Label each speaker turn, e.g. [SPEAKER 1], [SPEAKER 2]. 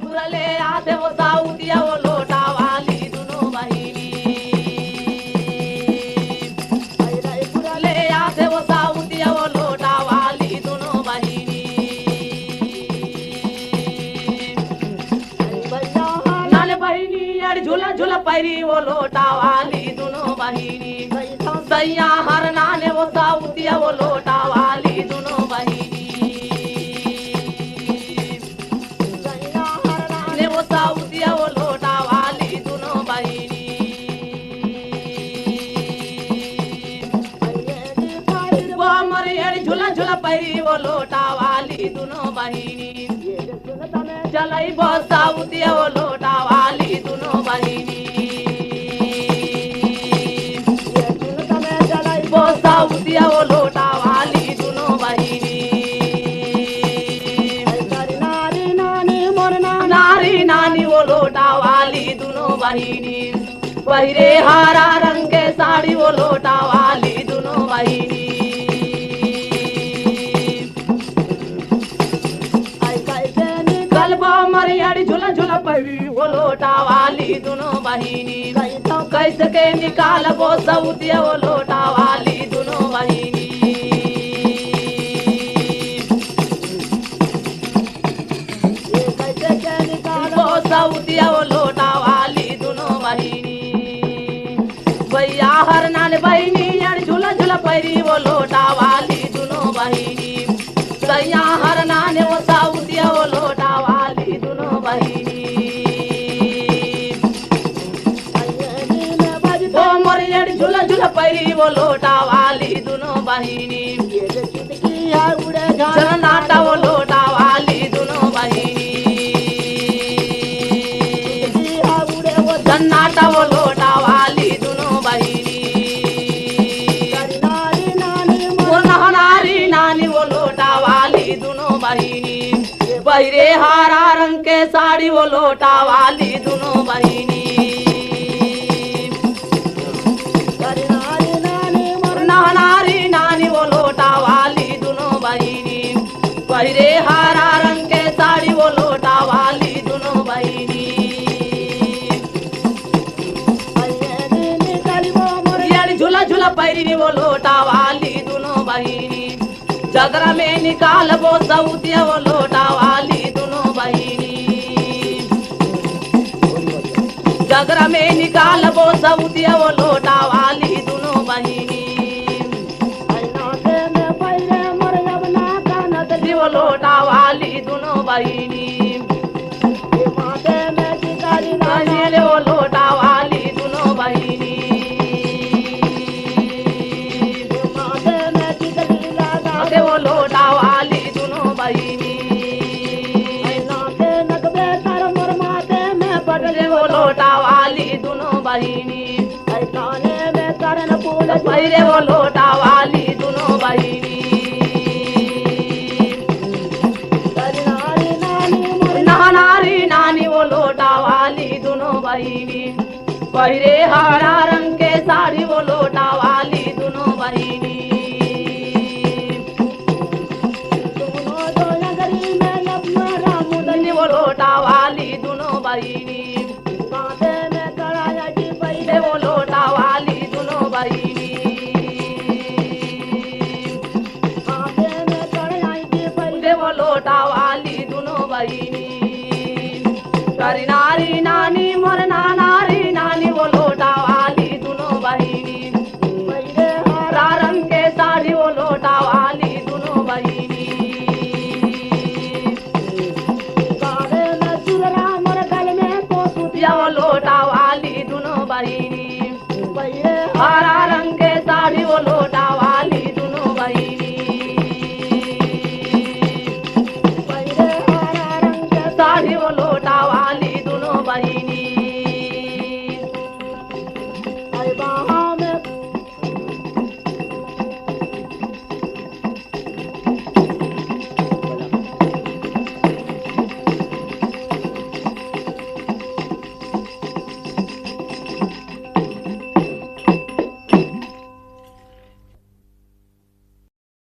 [SPEAKER 1] पुरले आते वो साउदिया वो लोटा वाली दोनों बहिनी पुरले आते वो साउदिया वो लोटा वाली दोनों बहिनी नाल बहिनी यार झूला झूला पैरी वो लोटा वाली दोनों बहिनी सैया हर नाने वो साउदिया वो लोटा वाली दोनों बहिनी वो साउदिया वो लोटा वाली दोनों बहिनी वो मरियड़ झूला झूला पैरी वो लोटा वाली दोनों बहिनी चलाई वो साउदिया वो लोटा वाली दोनों बहिनी वो साउदिया वो लोटा वाली दोनों बहिनी नानी वो लोटा वाली दोनों बहिनी पहिरे हरा रंग के साड़ी वो लोटा वाली दोनों बहिनी गलबा मरियड़ झूला झूला पड़ी वो लोटा वाली दोनों बहिनी कैसे के निकाल वो सऊदिया वो लोटा वाली दोनों बहिनी सऊदिया वो लोटा वाली दोनों बहिनी भैया हर नाल बहिनी यार झूला झूला पैरी वो लोटा वाली दोनों बहिनी सैया हर नाने वो सऊदिया वो लोटा वाली दोनों बहिनी वो मोरियड़ झूला झूला पैरी वो लोटा वाली दोनों बहिनी नाटा वो लोटा वाली दोनों बहिनी नाटा वो लोटा वाली दोनों बहिनी वो नारी नानी वो लोटा वाली दोनों बहिनी बहिरे हरा रंग के साड़ी वो लोटा वाली दोनों बहिनी नारी नानी वो लोटा वाली दोनों बहिनी बहिरे हरा रंग के साड़ी वो लोटा वाली दोनों बहिनी झूला झूला पैरी वो लोटा वाली दोनों बहिनी जगरा में निकाल वो सऊदिया वो लोटा वाली दोनों बहिनी जगरा में निकाल वो सऊदिया वो लोटा वाली दोनों बहिनी वो लोटा वाली दोनों बहिनी वो लोटा वाली दोनों बहिनी वो लोटा वाली दोनों बहिनी वो लोटा वाली दोनों बहिनी पहिरे वो लोटा वाली दोनों बहिनी नारी नानी वो लोटा वाली दोनों बहिनी पहिरे हरा रंग के साड़ी वो लोटा वाली दोनों बहिनी वो लोटा वाली दोनों बहिनी वो लोटा वाली दोनों बहिनी वो लोटा वाली दोनों बहिनी नारी